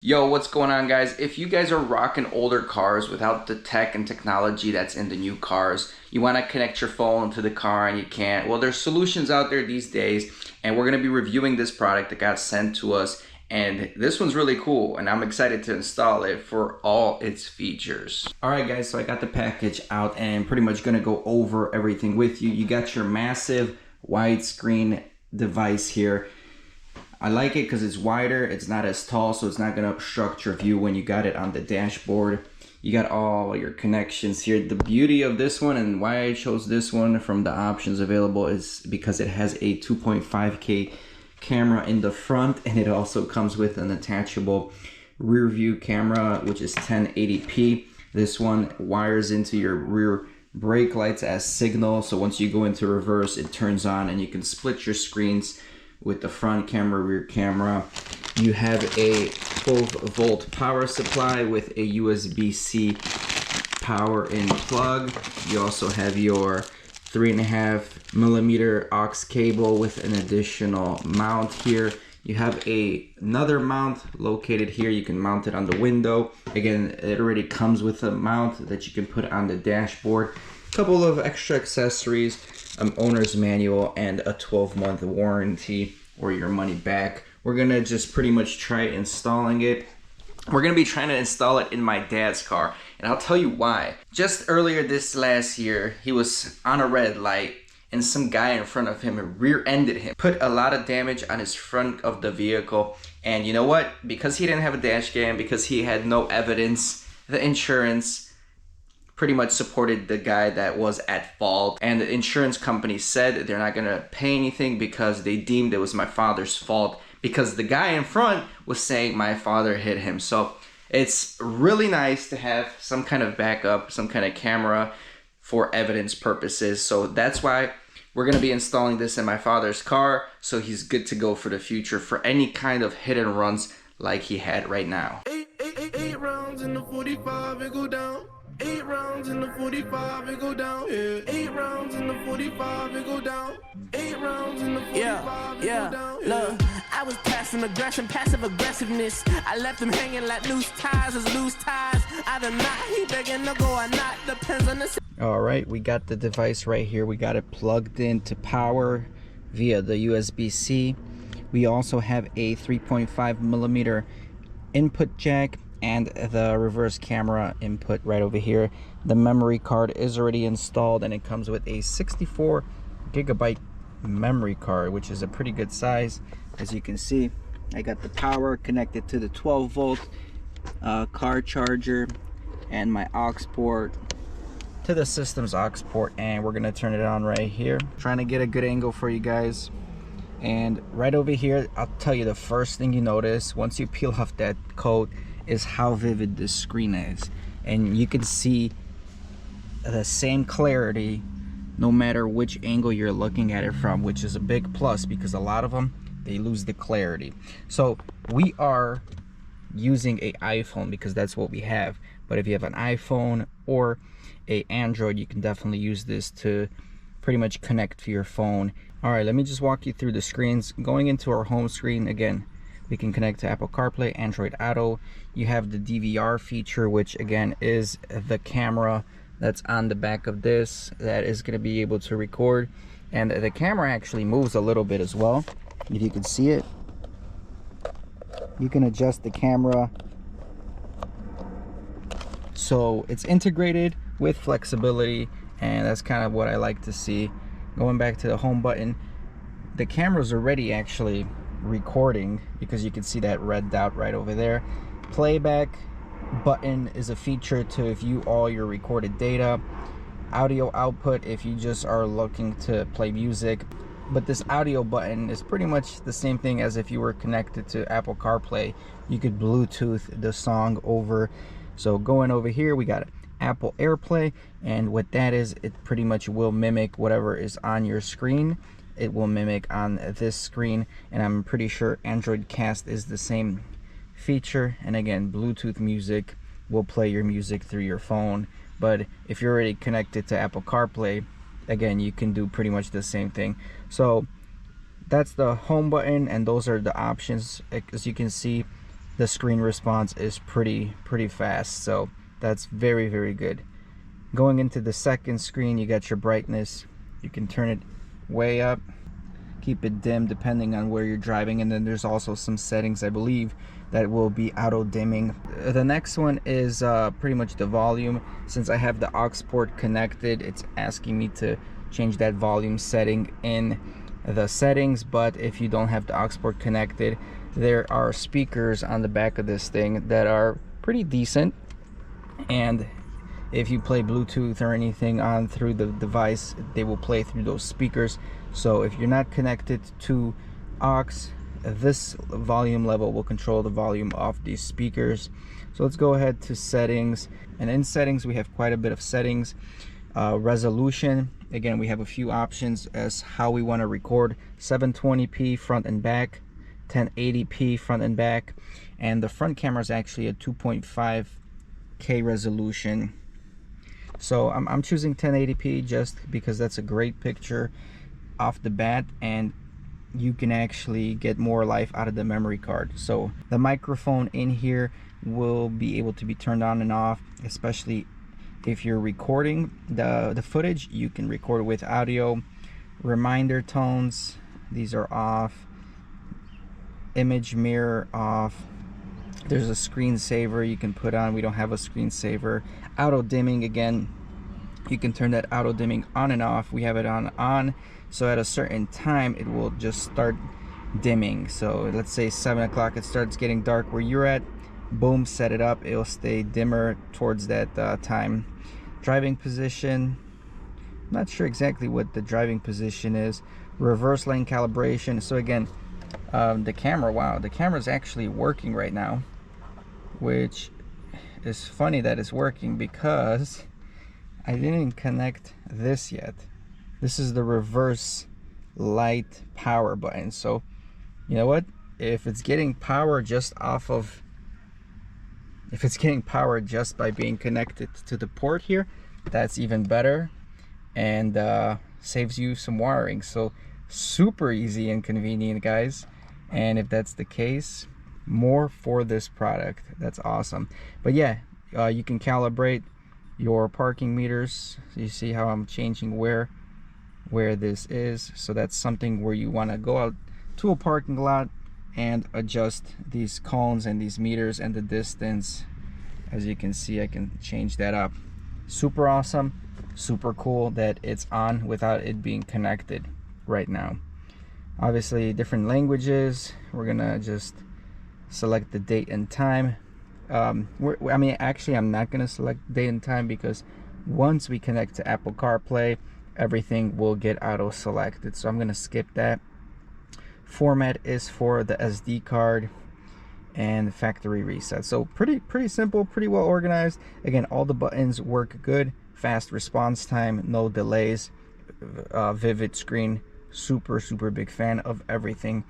Yo, what's going on, guys? If you guys are rocking older cars without the tech and technology that's in the new cars, you want to connect your phone to the car and you can't, well, there's solutions out there these days, and we're going to be reviewing this product that got sent to us, and this one's really cool, and I'm excited to install it for all its features. All right, guys, so I got the package out and pretty much going to go over everything with you. You got your massive widescreen device here. I like it because it's wider, it's not as tall, so it's not going to obstruct your view when you got it on the dashboard. You got all your connections here. The beauty of this one and why I chose this one from the options available is because it has a 2.5K camera in the front, and it also comes with an attachable rear view camera, which is 1080p. This one wires into your rear brake lights as signal, so once you go into reverse, it turns on and you can split your screens with the front camera, rear camera. You have a 12-volt power supply with a USB-C power in plug. You also have your 3.5mm aux cable with an additional mount here. You have another mount located here. You can mount it on the window. Again, it already comes with a mount that you can put on the dashboard. A couple of extra accessories, owner's manual, and a 12-month warranty or your money back. We're gonna just pretty much try installing it. We're gonna be trying to install it in my dad's car, and I'll tell you why. Just earlier this last year, he was on a red light and some guy in front of him rear-ended him, put a lot of damage on his front of the vehicle. And you know what? Because he didn't have a dash cam, because he had no evidence, the insurance pretty much supported the guy that was at fault, and the insurance company said they're not gonna pay anything because they deemed it was my father's fault, because the guy in front was saying my father hit him. So it's really nice to have some kind of backup, some kind of camera for evidence purposes. So that's why we're gonna be installing this in my father's car, so he's good to go for the future for any kind of hit and runs like he had right now. Eight rounds in the 45 and go down. 8 rounds in the 45 and go down. Yeah. 8 rounds in the 45 and go down. 8 rounds in the 45 and go down. Look, I was passing aggression, passive aggressiveness. I left him hanging like loose ties as loose ties. Either not, he begging to go or not. Depends on the. All right, we got the device right here. We got it plugged into power via the USB-C. We also have a 3.5mm input jack and the reverse camera input right over here. The memory card is already installed, and it comes with a 64GB memory card, which is a pretty good size. As you can see, I got the power connected to the 12-volt car charger and my aux port to the system's aux port, and we're gonna turn it on right here. Trying to get a good angle for you guys. And right over here, I'll tell you the first thing you notice once you peel off that coat is how vivid this screen is. And you can see the same clarity no matter which angle you're looking at it from, which is a big plus because a lot of them, they lose the clarity. So we are using an iPhone because that's what we have. But if you have an iPhone or a Android, you can definitely use this to pretty much connect to your phone. All right, let me just walk you through the screens. Going into our home screen, again, we can connect to Apple CarPlay, Android Auto. You have the DVR feature, which again is the camera that's on the back of this that is going to be able to record. And the camera actually moves a little bit as well. If you can see it, you can adjust the camera. So it's integrated with flexibility, and that's kind of what I like to see. Going back to the home button, the camera's already actually recording because you can see that red dot right over there. Playback button is a feature to view all your recorded data. Audio output if you just are looking to play music. But this audio button is pretty much the same thing as if you were connected to Apple CarPlay. You could Bluetooth the song over. So going over here, we got Apple AirPlay, and what that is, it pretty much will mimic whatever is on your screen. It will mimic on this screen, and I'm pretty sure Android Cast is the same feature. And again, Bluetooth music will play your music through your phone. But if you're already connected to Apple CarPlay, again, you can do pretty much the same thing. So that's the home button, and those are the options. As you can see, the screen response is pretty fast, so that's very good. Going into the second screen, you got your brightness. You can turn it way up, keep it dim depending on where you're driving, and then there's also some settings, I believe, that will be auto dimming. The next one is pretty much the volume. Since I have the aux port connected, it's asking me to change that volume setting in the settings. But if you don't have the aux port connected, there are speakers on the back of this thing that are pretty decent, and if you play Bluetooth or anything on through the device, they will play through those speakers. So if you're not connected to aux, this volume level will control the volume of these speakers. So let's go ahead to settings, and in settings we have quite a bit of settings. Resolution, again, we have a few options as how we want to record: 720p front and back, 1080p front and back, and the front camera is actually a 2.5K resolution. So I'm choosing 1080p just because that's a great picture off the bat, and you can actually get more life out of the memory card. So the microphone in here will be able to be turned on and off, especially if you're recording the footage. You can record with audio. Reminder tones, these are off. Image mirror off. There's a screensaver you can put on. We don't have a screensaver. Auto dimming, again, you can turn that auto dimming on and off. We have it on, so at a certain time it will just start dimming. So let's say 7 o'clock, it starts getting dark where you're at, boom, set it up, it'll stay dimmer towards that time. Driving position, not sure exactly what the driving position is. Reverse lane calibration. So again, the camera, wow, the camera is actually working right now, which is funny that it's working because I didn't connect this yet. This is the reverse light power button. So you know what, if it's getting power just off of, if it's getting power just by being connected to the port here, that's even better, and saves you some wiring. So super easy and convenient, guys. And if that's the case, more for this product. That's awesome. But yeah, you can calibrate your parking meters. So you see how I'm changing where this is. So that's something where you want to go out to a parking lot and adjust these cones and these meters and the distance. As you can see, I can change that up. Super awesome, super cool that it's on without it being connected right now. Obviously different languages. We're gonna just select the date and time. I mean, actually I'm not gonna select date and time because once we connect to Apple CarPlay, everything will get auto selected, so I'm gonna skip that. Format is for the SD card and factory reset. So pretty simple, pretty well organized. Again, all the buttons work good, fast response time, no delays, vivid screen. Super big fan of everything.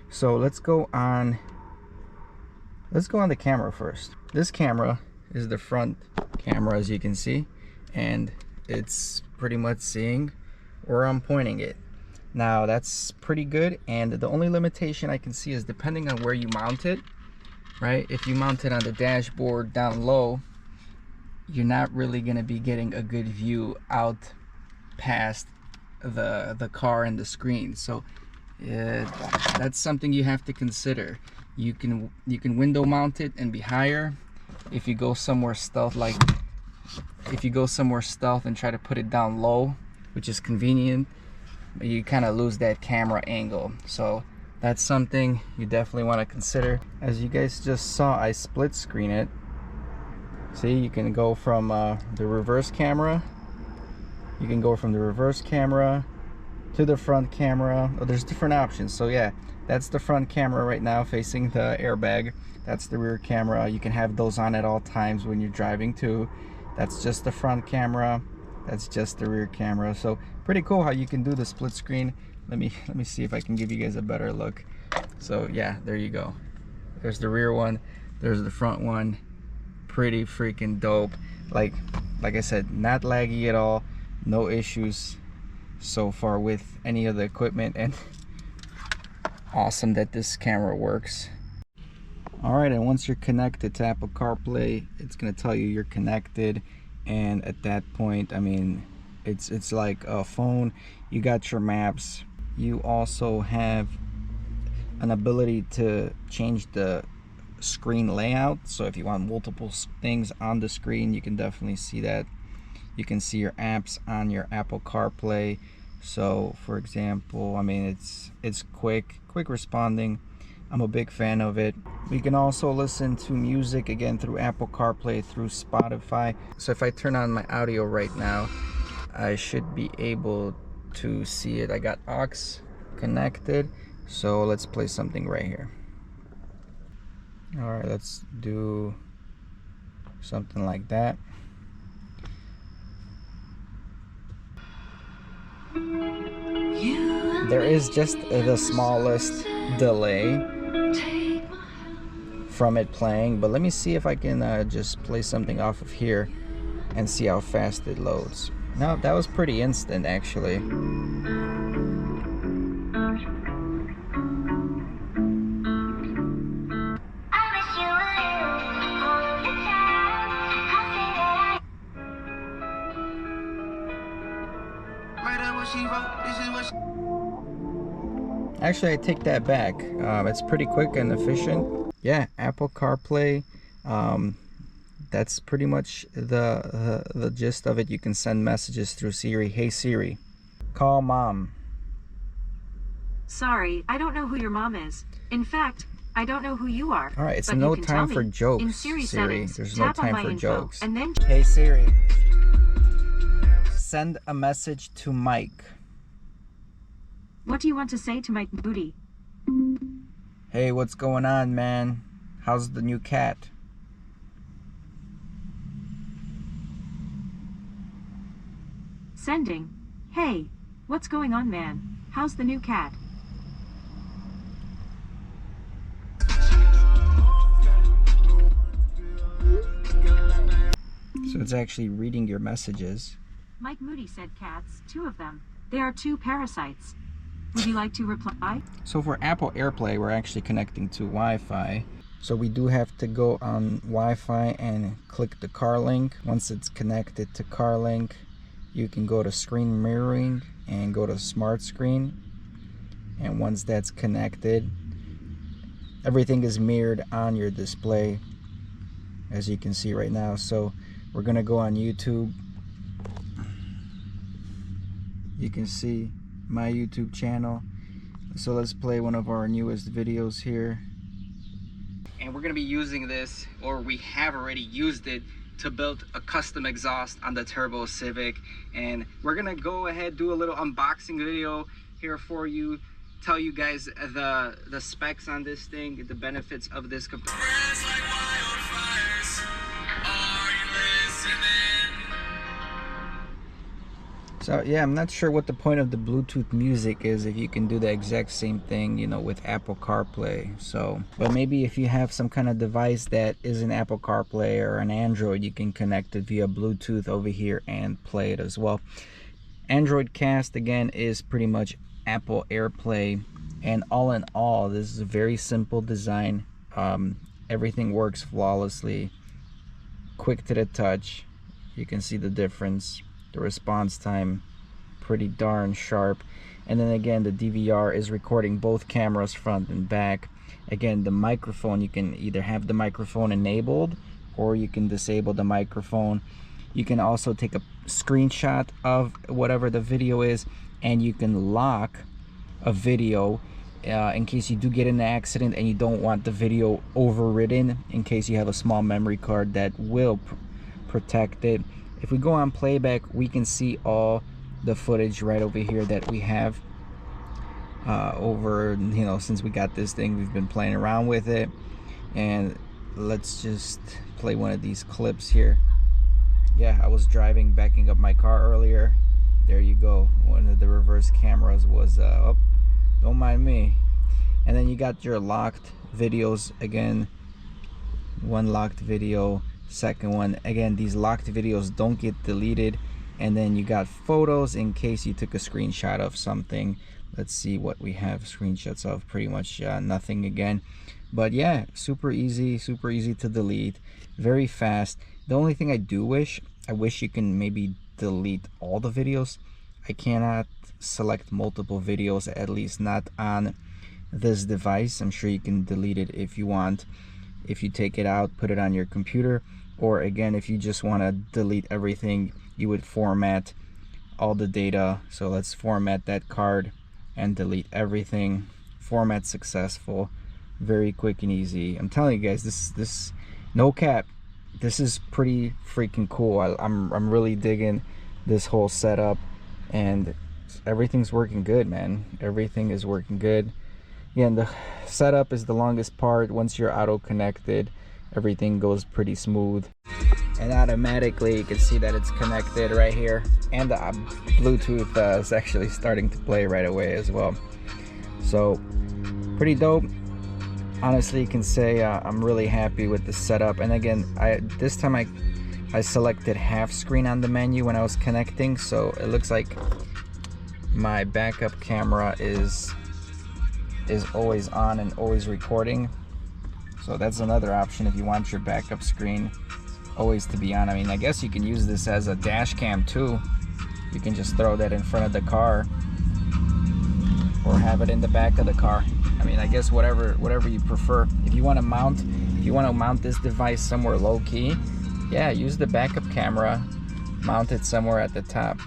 So let's go on the camera first. This camera is the front camera, as you can see, and it's pretty much seeing where I'm pointing it. Now that's pretty good, and the only limitation I can see is depending on where you mount it, right? If you mount it on the dashboard down low, you're not really going to be getting a good view out past the car and the screen. So that's something you have to consider. You can window mount it and be higher. If you go somewhere stealth, like if you go somewhere stealth and try to put it down low, which is convenient, you kind of lose that camera angle. So that's something you definitely want to consider. As you guys just saw, I split screen it. See, you can go from the reverse camera. You can go from the reverse camera to the front camera. Oh, there's different options. So yeah, that's the front camera right now facing the airbag. That's the rear camera. You can have those on at all times when you're driving too. That's just the front camera. That's just the rear camera. So pretty cool how you can do the split screen. Let me see if I can give you guys a better look. So yeah, there you go. There's the rear one, there's the front one. Pretty freaking dope. Like I said, not laggy at all. No issues so far with any of the equipment, and awesome that this camera works. All right, and once you're connected to Apple CarPlay, it's gonna tell you you're connected, and at that point, I mean, it's like a phone. You got your maps. You also have an ability to change the screen layout, so if you want multiple things on the screen, you can definitely see that. You can see your apps on your Apple CarPlay. So for example, I mean, it's quick responding. I'm a big fan of it. We can also listen to music again through Apple CarPlay, through Spotify. So if I turn on my audio right now, I should be able to see it. I got aux connected, so let's play something right here. All right, let's do something like that. There is just the smallest delay from it playing, but let me see if I can just play something off of here and see how fast it loads. No, that was pretty instant actually. Actually, I take that back. It's pretty quick and efficient. Yeah, Apple CarPlay. That's pretty much the gist of it. You can send messages through Siri. Hey Siri, call mom. Sorry, I don't know who your mom is. In fact, I don't know who you are. All right, it's no time for jokes, in Siri. Settings, there's no time for jokes. And then, hey Siri, send a message to Mike. What do you want to say to Mike Moody? Hey, what's going on, man? How's the new cat? Sending. Hey, what's going on, man? How's the new cat? So it's actually reading your messages. Mike Moody said cats, 2 of them. They are 2 parasites. Would you like to reply? So for Apple AirPlay, we're actually connecting to Wi-Fi. So we do have to go on Wi-Fi and click the car link. Once it's connected to car link, you can go to screen mirroring and go to smart screen. And once that's connected, everything is mirrored on your display, as you can see right now. So we're gonna go on YouTube. You can see my YouTube channel. So let's play one of our newest videos here. And we're gonna be using this, or we have already used it, to build a custom exhaust on the Turbo Civic. And we're gonna go ahead, do a little unboxing video here for you, tell you guys the specs on this thing, the benefits of this computer. So yeah, I'm not sure what the point of the Bluetooth music is if you can do the exact same thing, you know, with Apple CarPlay. So, but maybe if you have some kind of device that isn't Apple CarPlay or an Android, you can connect it via Bluetooth over here and play it as well. Android Cast, again, is pretty much Apple AirPlay, and all in all, this is a very simple design. Everything works flawlessly, quick to the touch. You can see the difference. The response time pretty darn sharp. And then again, the DVR is recording both cameras, front and back. Again, the microphone, you can either have the microphone enabled or you can disable the microphone. You can also take a screenshot of whatever the video is, and you can lock a video in case you do get in an accident and you don't want the video overridden, in case you have a small memory card that will protect it. If we go on Playback, we can see all the footage right over here that we have over, you know, since we got this thing, we've been playing around with it. And let's just play one of these clips here. Yeah, I was driving, backing up my car earlier. There you go. One of the reverse cameras was oh, don't mind me. And then you got your locked videos again. One locked video, second one. Again, these locked videos don't get deleted. And then you got photos in case you took a screenshot of something. Let's see what we have screenshots of. Pretty much nothing again. But yeah, super easy to delete, very fast. The only thing I wish you can maybe delete all the videos. I cannot select multiple videos, at least not on this device. I'm sure you can delete it if you want, if you take it out, put it on your computer, or again, if you just want to delete everything, you would format all the data. So let's format that card and delete everything. Format successful. Very quick and easy. I'm telling you guys, this no cap, this is pretty freaking cool. I'm really digging this whole setup, and everything's working good, man. Everything is working good. Yeah, and the setup is the longest part. Once you're auto connected, everything goes pretty smooth, and automatically you can see that it's connected right here, and the Bluetooth is actually starting to play right away as well. So pretty dope. Honestly, you can say I'm really happy with the setup. And again, this time I selected half screen on the menu when I was connecting, so it looks like my backup camera is always on and always recording. So that's another option if you want your backup screen always to be on. I mean, I guess you can use this as a dash cam too. You can just throw that in front of the car or have it in the back of the car. I mean, I guess whatever you prefer. If you want to mount this device somewhere low key, yeah, use the backup camera, mount it somewhere at the top.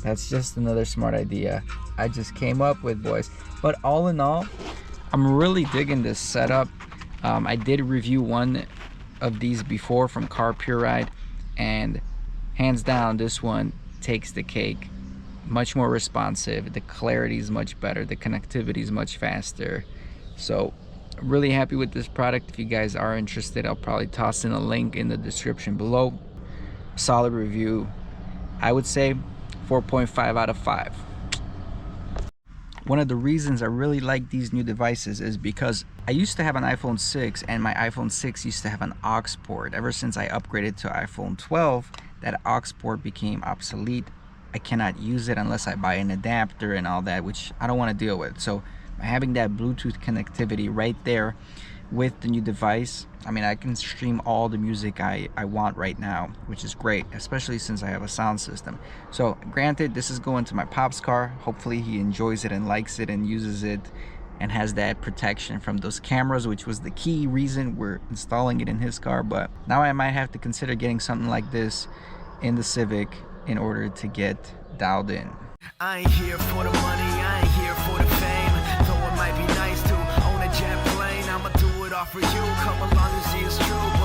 That's just another smart idea I just came up with, boys. But all in all, I'm really digging this setup. I did review one of these before from CarPlay, and hands down, this one takes the cake. Much more responsive, the clarity is much better, the connectivity is much faster. So really happy with this product. If you guys are interested, I'll probably toss in a link in the description below. Solid review, I would say 4.5 out of 5. One of the reasons I really like these new devices is because I used to have an iPhone 6, and my iPhone 6 used to have an aux port. Ever since I upgraded to iPhone 12, that aux port became obsolete. I cannot use it unless I buy an adapter and all that, which I don't want to deal with. So having that Bluetooth connectivity right there with the new device, I mean, I can stream all the music I want right now, which is great, especially since I have a sound system. So granted, this is going to my pop's car. Hopefully he enjoys it and likes it and uses it and has that protection from those cameras, which was the key reason we're installing it in his car. But now I might have to consider getting something like this in the Civic in order to get dialed in. I ain't here for the money, I ain't here for the fame. Though it might be nice to own a jet plane, I'ma do it all for you. Come along and see it's true.